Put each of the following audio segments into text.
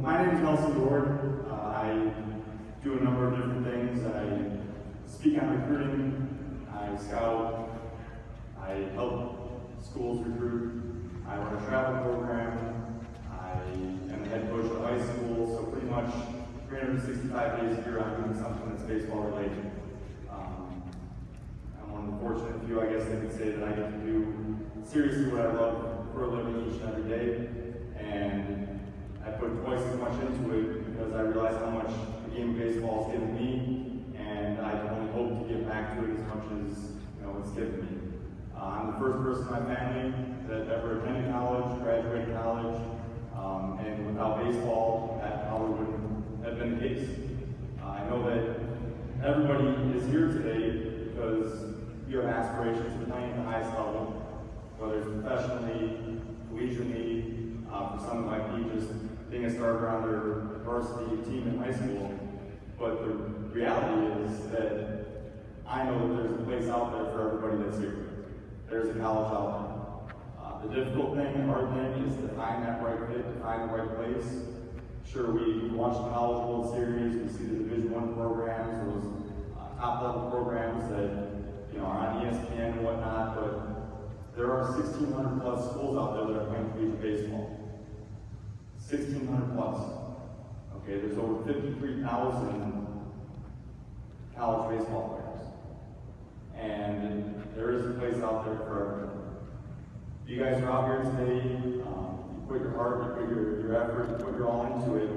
my name is Gord. I do a number of different things. I speak on recruiting, I scout, I help schools recruit, I run a travel program, I am the head coach of high school, so pretty much 365 days a year I'm doing something that's baseball related. I'm one of the fortunate few, I guess they could say, that I get to do seriously what I love for a living each and every day. And I put twice as much into it because I realize how much the game of baseball has given me, and I can only hope to give back to it as much as it's given me. I'm the first person in my family that ever attended college, graduated college, and without baseball, that probably wouldn't have been the case. I know that everybody is here today because you have aspirations of playing at the highest level, whether it's professionally, collegiately, for some it might be just being a starter on their varsity team in high school. But the reality is that I know that there's a place out there for everybody that's here. There's a college out there. The difficult thing, the hard thing, is to find that right fit, to find the right place. Sure, we watch the College World Series, we see the Division I programs, those top-level programs that are on ESPN and whatnot, but there are 1,600 plus schools out there that are playing collegiate baseball. 1,600 plus. Okay, there's over 53,000 college baseball players. And there is a place out there for everyone. You guys are out here today, you put your heart, you put your effort, you put your all into it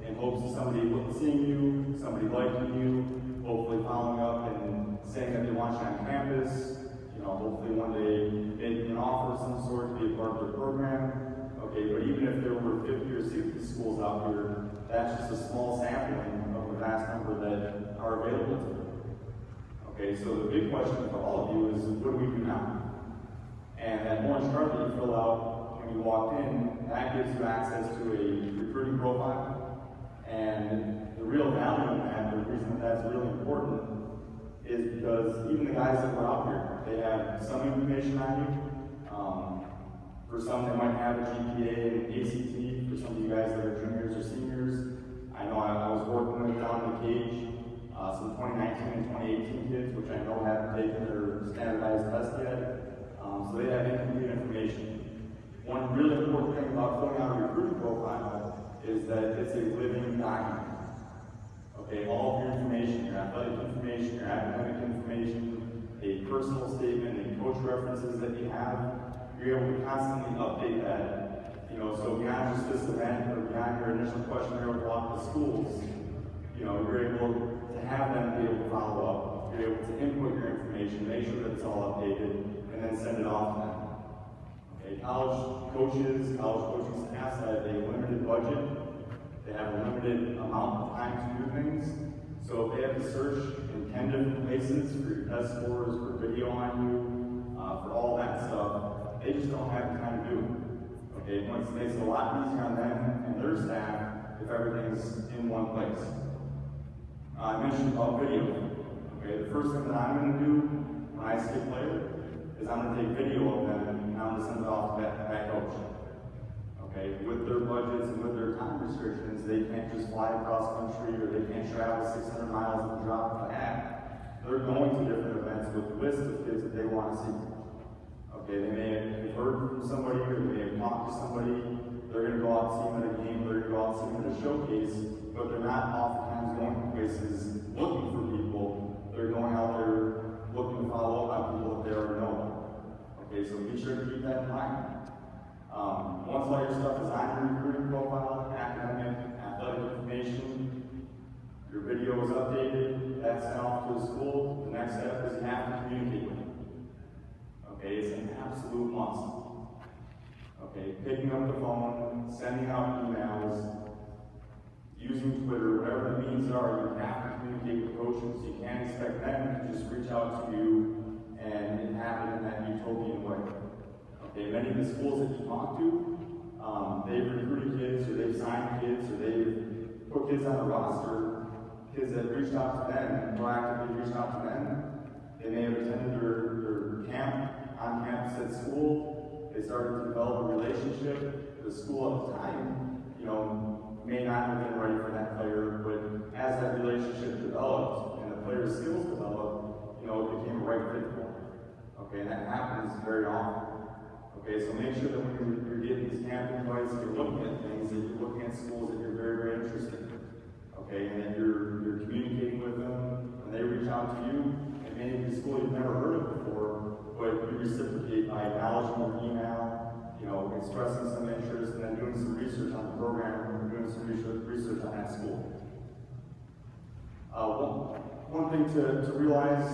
in hopes of somebody seeing you, somebody liking you, hopefully following up and saying that they want you on campus, hopefully one day making an offer of some sort to be a part of their program. Okay, but even if there were 50 or 60 schools out here, that's just a small sampling of the vast number that are available to you. Okay, so the big question for all of you is, what do we do now? And that orange card that you filled out when you walked in, that gives you access to a recruiting profile. And the real value in that, the reason that that's really important, is because even the guys that were out here, they have some information on you. For some, they might have a GPA and ACT. For some of you guys that are juniors or seniors, I know I was working with down in the cage some 2019 and 2018 kids, which I know haven't taken their standardized test yet. So they have incomplete information. One really important thing about filling out a recruiting profile is that it's a living document. Okay, all of your information, your athletic information, your academic information, a personal statement, and coach references that you have, you're able to constantly update that. So beyond just this event or beyond your initial questionnaire with a lot of the schools, you're able to have them be able to follow up. You're able to input your information, make sure that it's all updated, and then send it off to them. Okay, college coaches, college coaching staffs have a limited budget. They have a limited amount of time to do things. So if they have to search in 10 different places for your test scores, for video on you, for all that stuff, they just don't have the time to do it. Okay, it makes it a lot easier on them and their staff if everything's in one place. I mentioned about video. Okay, the first thing that I'm going to do when I see a player is I'm going to take video of them and I'm going to send it off to that coach. Okay, with their budgets and with their time restrictions, they can't just fly across country or they can't travel 600 miles and drop of a hat. They're going to different events with lists of kids that they want to see. Okay, they may have heard from somebody or they may have talked to somebody. They're going to go out and see them at a game, they're going to go out and see them at a showcase, but they're not oftentimes going to places looking for people. They're going out there looking to follow up on people that they already know. Okay, so be sure to keep that in mind. Once all your stuff is on your recruiting profile, academic, athletic information, your video is updated, that's sent off to the school, the next step is you have to communicate with them. Okay, it's an absolute must. Okay, picking up the phone, sending out emails, using Twitter, whatever the means are, you have to communicate with coaches. You can't expect them to just reach out to you and it happen in that utopian way. Okay, many of the schools that you talk to, they've recruited kids, or they've signed kids, or they've put kids on the roster, kids that reached out to them, proactively reached out to them. They may have attended their camp, on campus at school. They started to develop a relationship. The school at the time, you may not have been ready for that player, but as that relationship developed and the player's skills developed, it became a right fit for him. Okay, and that happens very often. Okay, so make sure that when you're getting these camp invites, you're looking at things, that you're looking at schools that you're very, very interested in. Okay, and that you're communicating with them, when they reach out to you, and maybe a school you've never heard of before, but you reciprocate by acknowledging your email, expressing some interest, and then doing some research on the program, or doing some research on that school. One thing to realize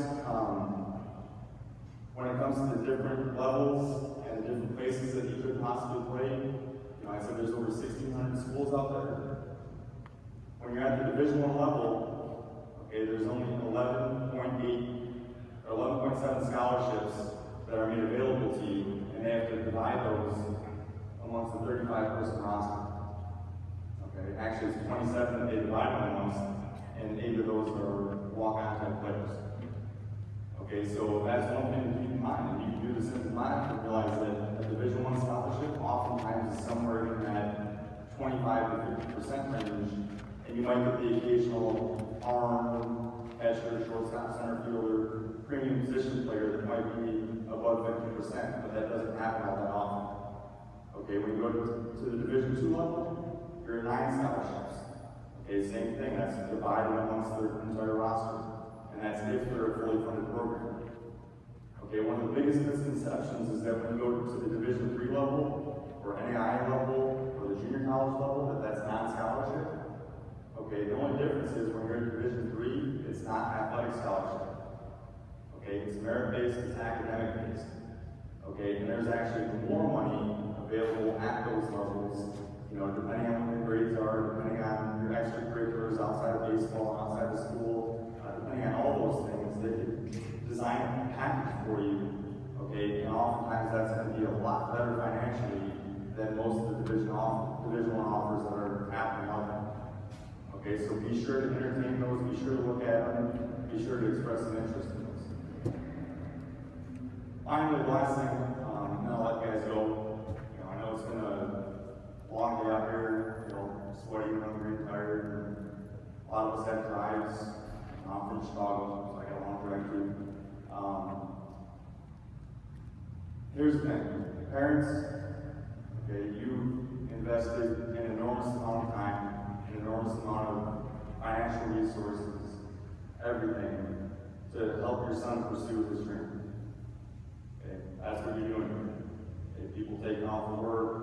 when it comes to the different levels and the different places that you could possibly play, I said there's over 1,600 schools out there. When you're at the Division I level, okay, there's only 11.8 or 11.7 scholarships that are made available to you, and they have to divide those amongst the 35-person roster. Okay, actually it's 27 that they divide them amongst, and 8 of those are walk-on type players. Okay, so that's one thing to keep in mind, and you can do this in math and realize that a Division I scholarship oftentimes is somewhere in that 25 to 50% range, and you might get the occasional arm, catcher, shortstop, center fielder, premium position player that might be above 50%, but that doesn't happen all that often. Okay, when you go to the Division II level, you're at 9 scholarships. Okay, same thing, that's divided amongst their entire roster, and that's if they're a fully funded program. Okay, one of the biggest misconceptions is that when you go to the Division III level, or NAIA level, or the junior college level, that's not scholarship. Okay, the only difference is when you're in Division III, it's not athletic scholarship. Okay, it's merit-based, it's academic-based. Okay, and there's actually more money available at those levels, depending on what your grades are, depending on your extracurriculars outside of baseball, outside of school, depending on all those things, they can design a package for you. Okay, and oftentimes that's going to be a lot better financially than most of the Division I offers that are happening out there. Okay, so be sure to entertain those, be sure to look at them, be sure to express some interest in those. Finally, the last thing, and I'll let you guys go. I know it's been a long day out here, sweaty, hungry, and tired, and a lot of us have drives. I'm from Chicago, so I got a long drive too. Here's the thing, parents, okay, you invested an enormous amount of time, an enormous amount of financial resources, everything, to help your son pursue his dream. Okay, that's what you're doing. Okay, people taking off of work,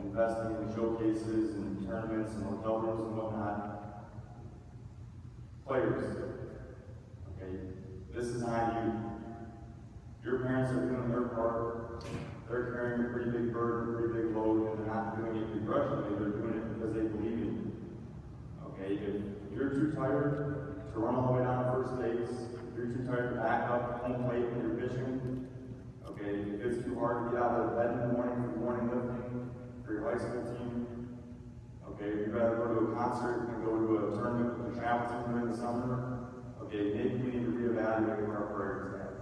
investing in showcases and tournaments and hotel rooms and whatnot. Players, okay, this is on you. Your parents are doing their part. They're carrying a pretty big burden, a pretty big load, and they're not doing it begrudgingly, they're doing it because they believe in you. Okay, if you're too tired to run all the way down to first base, if you're too tired to back up home plate when you're pitching, okay, if it's too hard to get out of bed in the morning for morning lifting for your high school team, okay, you'd rather go to a concert than go to a tournament with the travel team during the summer, okay, maybe we need to reevaluate where our priorities are.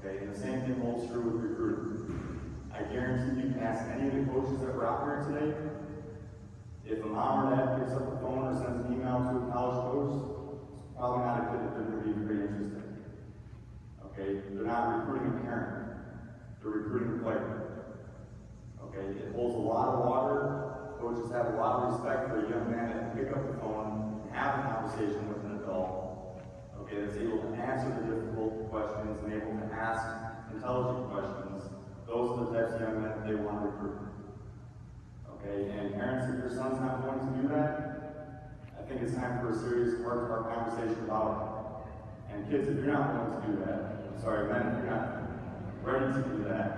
Okay, and the same thing holds true with recruiting. I guarantee you can ask any of the coaches that were out here today, if a mom or dad picks up the phone or sends an email to a college coach, it's probably not a kid that they're going to be very interested in. Okay, they're not recruiting a parent, they're recruiting a player. Okay, it holds a lot of water. Coaches have a lot of respect for a young man that can pick up the phone and have a conversation with an adult. Okay, that's able to answer the difficult questions and able to ask intelligent questions. Those are the types of young men that they want to recruit. Okay, and parents, if your son's not going to do that, I think it's time for a serious heart-to-heart conversation about it. And kids, if you're not going to do that, I'm sorry, men, if you're not ready to do that,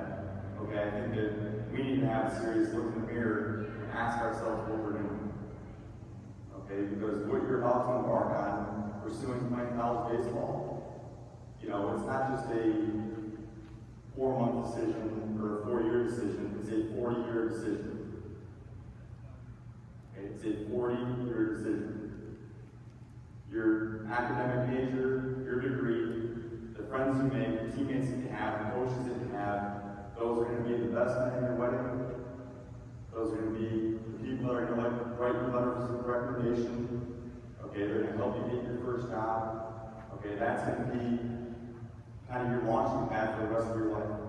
okay, I think that we need to have a serious look in the mirror and ask ourselves what we're doing. Okay, because what you're about to embark on, pursuing playing college baseball, it's not just a 4-month decision or a 4-year decision, it's a 40-year decision. Okay, it's a 40-year decision. Your academic major, your degree, the friends you make, the teammates that you have, the coaches that you have, those are going to be the best men in your wedding. Those are going to be education. Okay, they're going to help you get your first job. Okay, that's going to be kind of your launching pad for the rest of your life.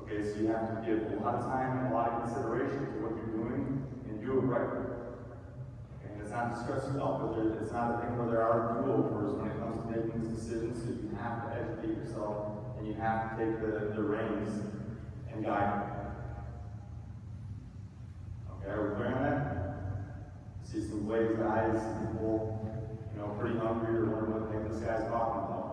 Okay, so you have to give a lot of time and a lot of consideration to what you're doing and do it right. Okay, and it's not to stress you out, but it's not a thing where there are do-overs when it comes to making these decisions. So you have to educate yourself and you have to take the reins and guide. Okay, are we clear on that? See some glazed eyes, some people, pretty hungry or wondering what the heck this guy's talking about.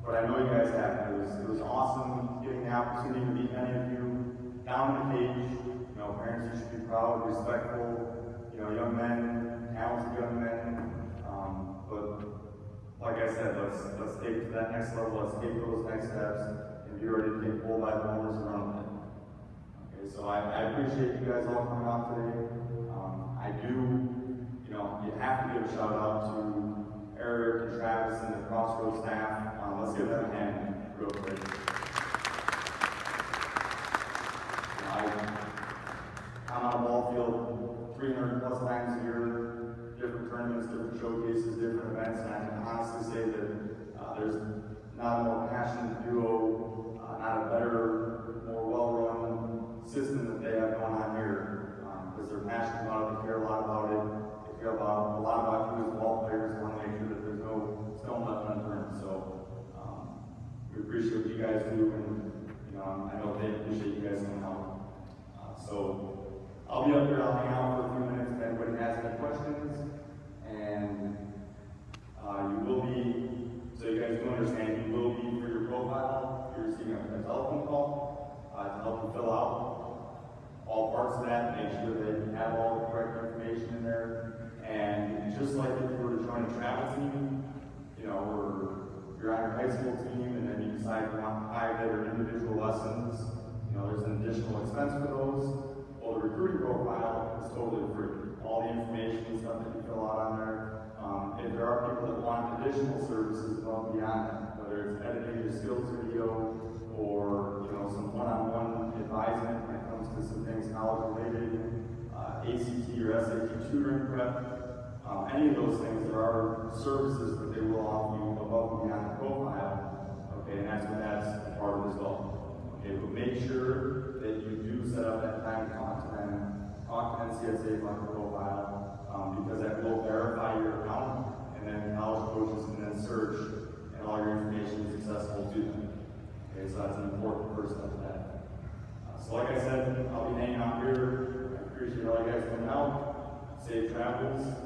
But I know you guys have. It was awesome getting the opportunity to meet many of you down in the cage. Parents, you should be proud, respectful, young men, talented young men. But like I said, let's take it to that next level. Let's take those next steps and be ready to take bull by the horns and run with it. Okay, so I appreciate you guys all coming out today. I do, you have to give a shout out to Eric and Travis and the Crossroads staff. Let's give them a hand real quick. I'm on a ball field 300 plus times a year, different tournaments, different showcases, different events, and I can honestly say that there's not a more passionate duo, not a better, more well-run system that they have going on here, because they're passionate about it, they care a lot about it, they care a lot about you as ball players, and want to make sure that there's no stone left unturned. So we appreciate what you guys do, and I know they appreciate you guys coming out. So I'll be up here, I'll hang out for a few minutes if anybody has any questions, and you will be, so you guys do understand, you will be for your profile, you're receiving a telephone call to help you fill out all parts of that, make sure that you have all the correct information in there, and just like if you were to join a travel team, or you're on your high school team and then you decide you want private or individual lessons, there's an additional expense for those. Well, the recruiting profile is totally free. All the information and stuff that you fill out on there. If there are people that want additional services above and beyond that, whether it's editing your skills video or some one-on-one advisement when it comes to some things college-related, ACT or SAT tutoring prep, any of those things, there are services that they will offer you above and beyond the profile. Okay, and that's what that's a part of as well. Okay, but make sure that you do set up that time to talk to them, talk to NCSA about your profile, because that will verify your account, and then college coaches can then search, and all your information is accessible to them. Okay, so that's an important first step to that. So like I said, I'll be hanging out here. I appreciate all you guys coming out. Safe travels.